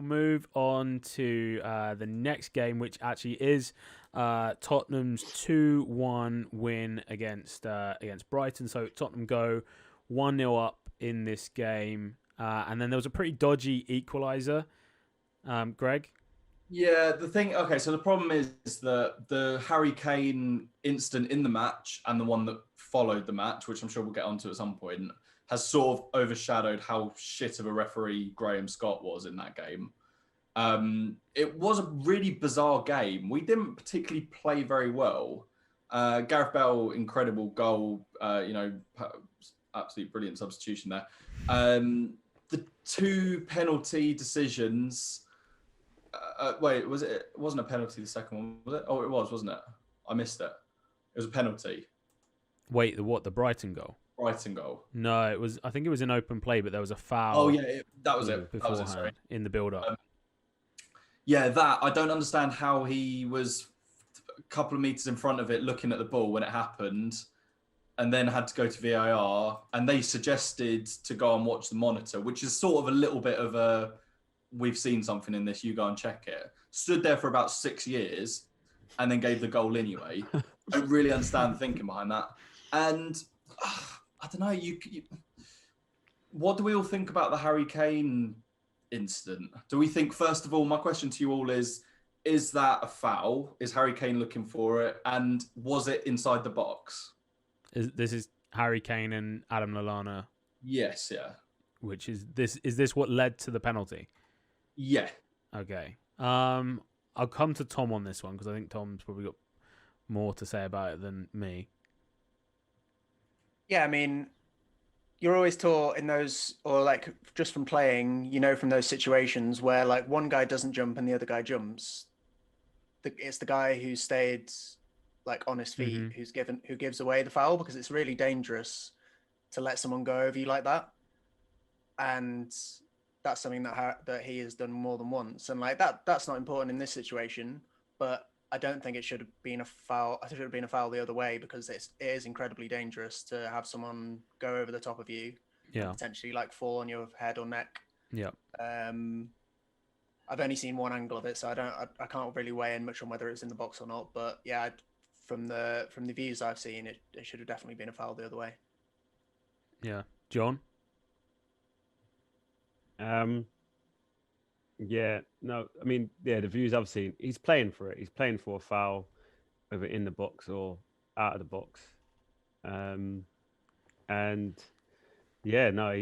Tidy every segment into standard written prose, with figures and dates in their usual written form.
we'll move on to the next game, which actually is Tottenham's 2-1 win against Brighton. So Tottenham go 1-0 up in this game, and then there was a pretty dodgy equaliser. Greg? Yeah, so the problem is that the Harry Kane incident in the match and the one that followed the match, which I'm sure we'll get onto at some point, has sort of overshadowed how shit of a referee Graham Scott was in that game. It was a really bizarre game. We didn't particularly play very well. Gareth Bale, incredible goal, absolutely brilliant substitution there. The two penalty decisions... it wasn't a penalty, the second one, was it? Oh, it was, wasn't it? I missed it. It was a penalty. Wait, the Brighton goal? Brighton goal. No, it was. I think it was an open play, but there was a foul. Oh, yeah, that was it. Beforehand, that was it, sorry. In the build-up. I don't understand how he was a couple of meters in front of it looking at the ball when it happened and then had to go to VAR, and they suggested to go and watch the monitor, which is sort of a little bit of a... We've seen something in this, you go and check it. Stood there for about 6 years and then gave the goal anyway. I don't really understand the thinking behind that. And I don't know, what do we all think about the Harry Kane incident? Do we think, first of all, my question to you all is that a foul? Is Harry Kane looking for it? And was it inside the box? This is Harry Kane and Adam Lallana? Yes, yeah. Which is this what led to the penalty? Yeah. Okay. I'll come to Tom on this one because I think Tom's probably got more to say about it than me. Yeah, I mean, you're always taught in those, or like just from playing, from those situations where like one guy doesn't jump and the other guy jumps. It's the guy who stayed like on his feet who gives away the foul, because it's really dangerous to let someone go over you like that. And that's something that he has done more than once, and like that's not important in this situation. But I don't think it should have been a foul. I think it should have been a foul the other way, because it is incredibly dangerous to have someone go over the top of you, and potentially like fall on your head or neck. Yeah. I've only seen one angle of it, so I can't really weigh in much on whether it's in the box or not. But yeah, from the views I've seen, it should have definitely been a foul the other way. Yeah, John. The views I've seen, he's playing for it. He's playing for a foul, whether in the box or out of the box. It's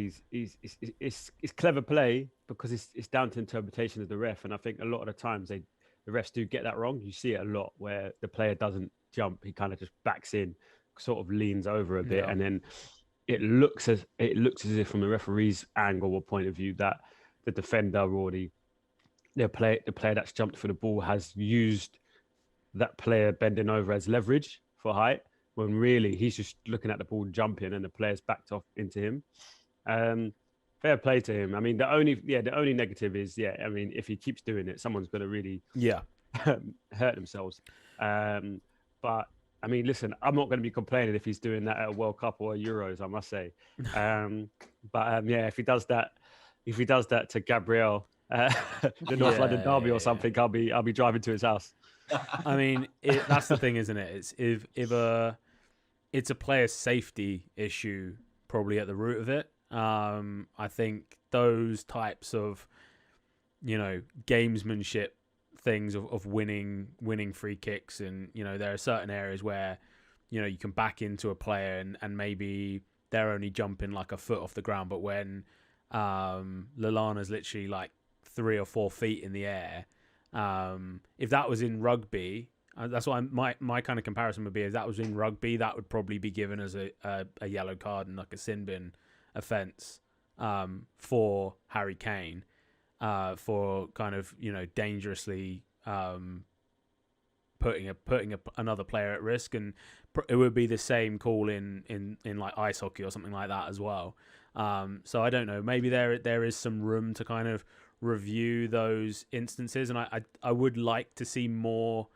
clever play, because it's down to interpretation of the ref. And I think a lot of the times the refs do get that wrong. You see it a lot where the player doesn't jump. He kind of just backs in, sort of leans over a bit, and then it looks as if from the referee's angle or point of view that the defender or the player that's jumped for the ball has used that player bending over as leverage for height, when really he's just looking at the ball jumping and the player's backed off into him. Fair play to him. I mean, the only negative is, if he keeps doing it, someone's going to really hurt themselves. But I mean, listen, I'm not going to be complaining if he's doing that at a World Cup or a Euros, I must say. If he does that to Gabriel, the North London derby or something, I'll be driving to his house. I mean, that's the thing, isn't it? It's if it's a player safety issue probably at the root of it. I think those types of, gamesmanship things of winning free kicks, and there are certain areas where you can back into a player and maybe they're only jumping like a foot off the ground, but when Lallana's literally like 3 or 4 feet in the air, if that was in rugby, that's why my kind of comparison would be, if that was in rugby, that would probably be given as a yellow card and like a sin bin offence for Harry Kane, for kind of dangerously putting another player at risk, and it would be the same call in like ice hockey or something like that as well. So I don't know, maybe there is some room to kind of review those instances, and I would like to see more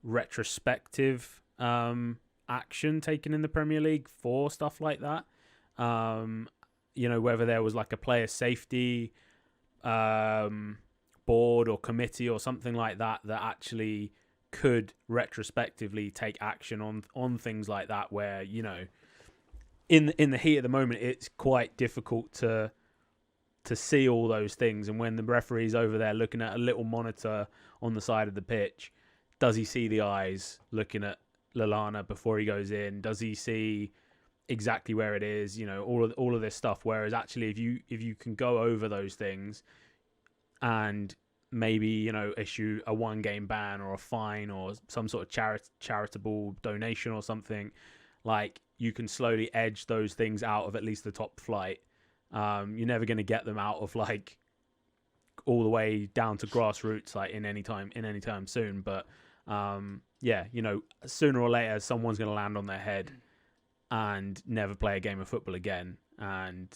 retrospective action taken in the Premier League for stuff like that. Whether there was like a player safety ball board or committee or something like that actually could retrospectively take action on things like that, where, you know, in the heat of the moment, it's quite difficult to see all those things. And when the referee's over there looking at a little monitor on the side of the pitch, does he see the eyes looking at Lallana before he goes in? Does he see exactly where it is? You know, all of this stuff. Whereas actually, if you can go over those things and maybe, you know, issue a 1-game ban or a fine or some sort of charitable donation or something, like, you can slowly edge those things out of at least the top flight. You're never going to get them out of, like, all the way down to grassroots, like, in any time soon. But yeah, you know, sooner or later someone's going to land on their head and never play a game of football again. And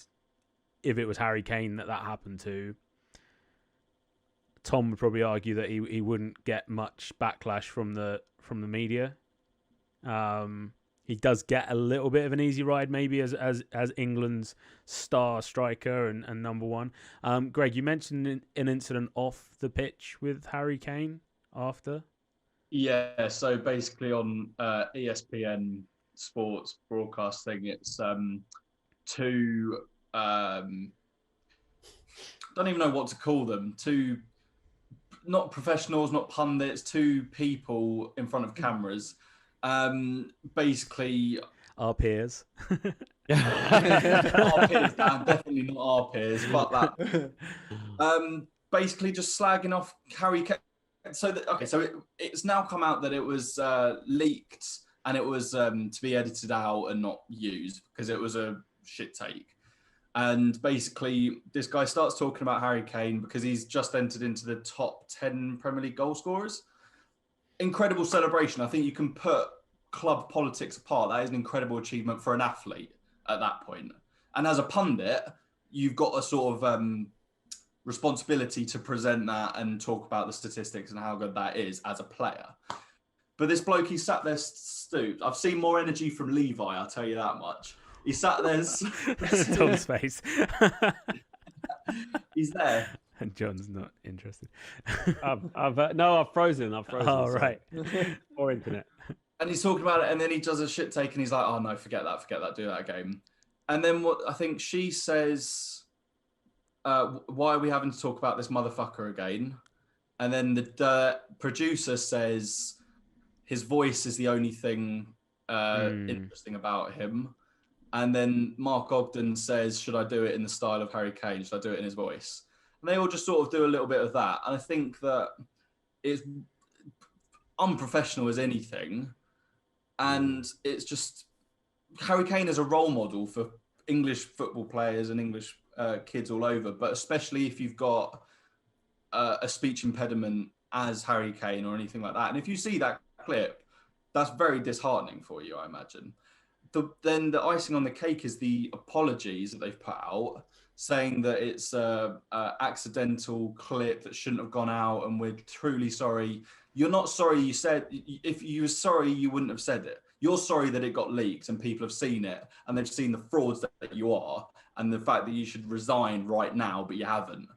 if it was Harry Kane that happened to, Tom would probably argue that he wouldn't get much backlash from the media. He does get a little bit of an easy ride, maybe, as England's star striker and number one. Greg, you mentioned an incident off the pitch with Harry Kane after. Yeah, so basically on ESPN Sports broadcasting, it's two don't even know what to call them. Two, not professionals, not pundits, two people in front of cameras. Basically, our peers. Our peers, Dan, definitely not our peers, but that. Basically, just slagging off Harry Kane. So it's now come out that it was leaked and it was to be edited out and not used because it was a shit take. And basically, this guy starts talking about Harry Kane because he's just entered into the top 10 Premier League goal scorers. Incredible celebration. I think you can put club politics apart. That is an incredible achievement for an athlete at that point. And as a pundit, you've got a sort of responsibility to present that and talk about the statistics and how good that is as a player. But this bloke, he sat there stooped. I've seen more energy from Levi, I'll tell you that much. He sat there. Tom's face. He's there. And John's not interested. I've frozen. Oh, right. Or internet. And he's talking about it, and then he does a shit take, and he's like, "Oh no, forget that, do that again." And then what I think she says, "Why are we having to talk about this motherfucker again?" And then the producer says, "His voice is the only thing interesting about him." And then Mark Ogden says, "Should I do it in the style of Harry Kane? Should I do it in his voice?" And they all just sort of do a little bit of that. And I think that it's unprofessional as anything. And it's just, Harry Kane is a role model for English football players and English kids all over, but especially if you've got a speech impediment as Harry Kane or anything like that. And if you see that clip, that's very disheartening for you, I imagine. Then the icing on the cake is the apologies that they've put out, saying that it's a accidental clip that shouldn't have gone out, and we're truly sorry. You're not sorry. You said, if you were sorry, you wouldn't have said it. You're sorry that it got leaked and people have seen it and they've seen the frauds that you are, and the fact that you should resign right now, but you haven't.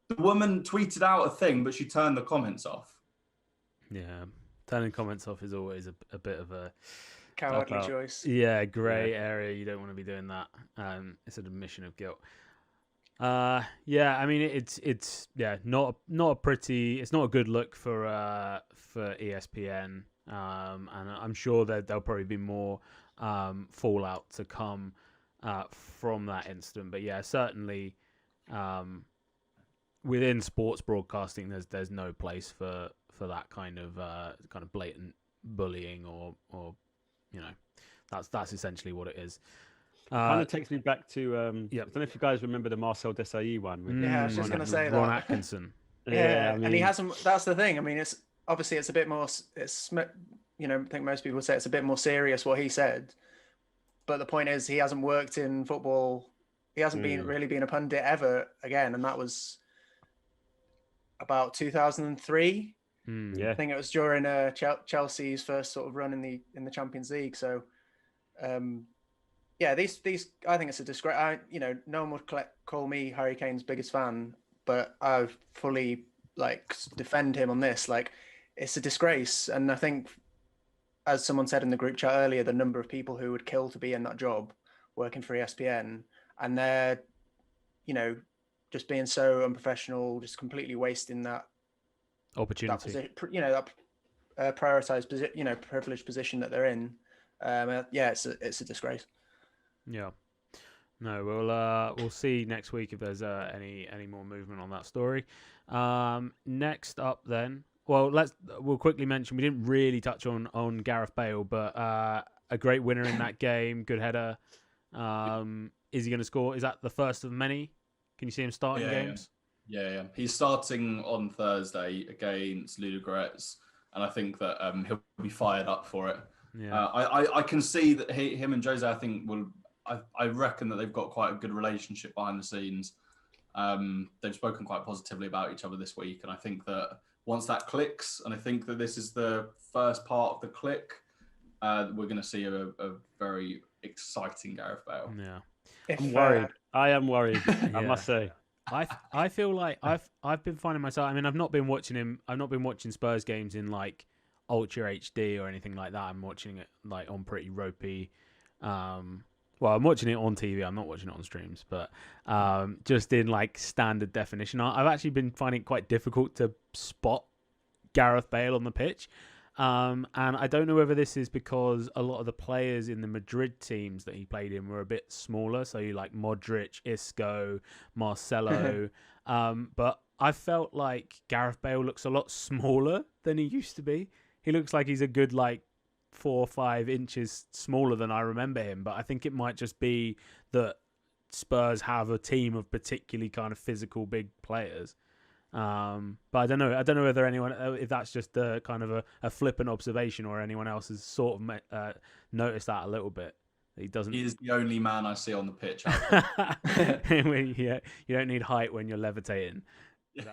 The woman tweeted out a thing, but she turned the comments off. Yeah, turning comments off is always a bit of a cowardly choice. Yeah, grey area. You don't want to be doing that. It's an admission of guilt. Yeah, I mean it's not a pretty. It's not a good look for ESPN. And I'm sure that there'll probably be more fallout to come from that incident. But yeah, certainly within sports broadcasting, there's no place for that kind of blatant bullying or you know, that's essentially what it is. Kind of takes me back to I don't know if you guys remember the Marcel Desailly one. I was just going to say Ron that. Atkinson. Yeah, I mean, and he hasn't. That's the thing. I mean, it's obviously it's a bit more. It's, you know, I think most people say it's a bit more serious what he said, but the point is he hasn't worked in football. He hasn't really been a pundit ever again, and that was about 2003. Yeah, I think it was during Chelsea's first sort of run in the Champions League. So, yeah, these I think it's a disgrace. You know, no one would call me Harry Kane's biggest fan, but I fully like defend him on this. Like, it's a disgrace. And I think, as someone said in the group chat earlier, the number of people who would kill to be in that job working for ESPN, and they're, you know, just being so unprofessional, just completely wasting that opportunity. That position, you know, that prioritized position, you know, privileged position that they're in. Yeah, it's a disgrace. Yeah. No, we'll see next week if there's any more movement on that story. Next up, then, well, we'll quickly mention we didn't really touch on Gareth Bale, but a great winner in that game, good header. Is he going to score? Is that the first of many? Can you see him starting games? Yeah. He's starting on Thursday against Ludogorets, and I think that he'll be fired up for it. Yeah. I can see that him and Jose, I think, will. I reckon that they've got quite a good relationship behind the scenes. They've spoken quite positively about each other this week, and I think that once that clicks, and I think that this is the first part of the click, we're going to see a very exciting Gareth Bale. Yeah. I'm worried. I am worried. Yeah. I must say. I feel like I've been finding myself. I mean, I've not been watching Spurs games in like Ultra HD or anything like that. I'm watching it like on pretty ropey. Well, I'm watching it on TV. I'm not watching it on streams, but just in like standard definition. I've actually been finding it quite difficult to spot Gareth Bale on the pitch. And I don't know whether this is because a lot of the players in the Madrid teams that he played in were a bit smaller. So you like Modric, Isco, Marcelo. But I felt like Gareth Bale looks a lot smaller than he used to be. He looks like he's a good like 4 or 5 inches smaller than I remember him. But I think it might just be that Spurs have a team of particularly kind of physical big players. But I don't know whether if that's just a kind of a flippant observation or anyone else has sort of noticed that a little bit. He doesn't. He is the only man I see on the pitch. Yeah, you don't need height when you're levitating. Yeah.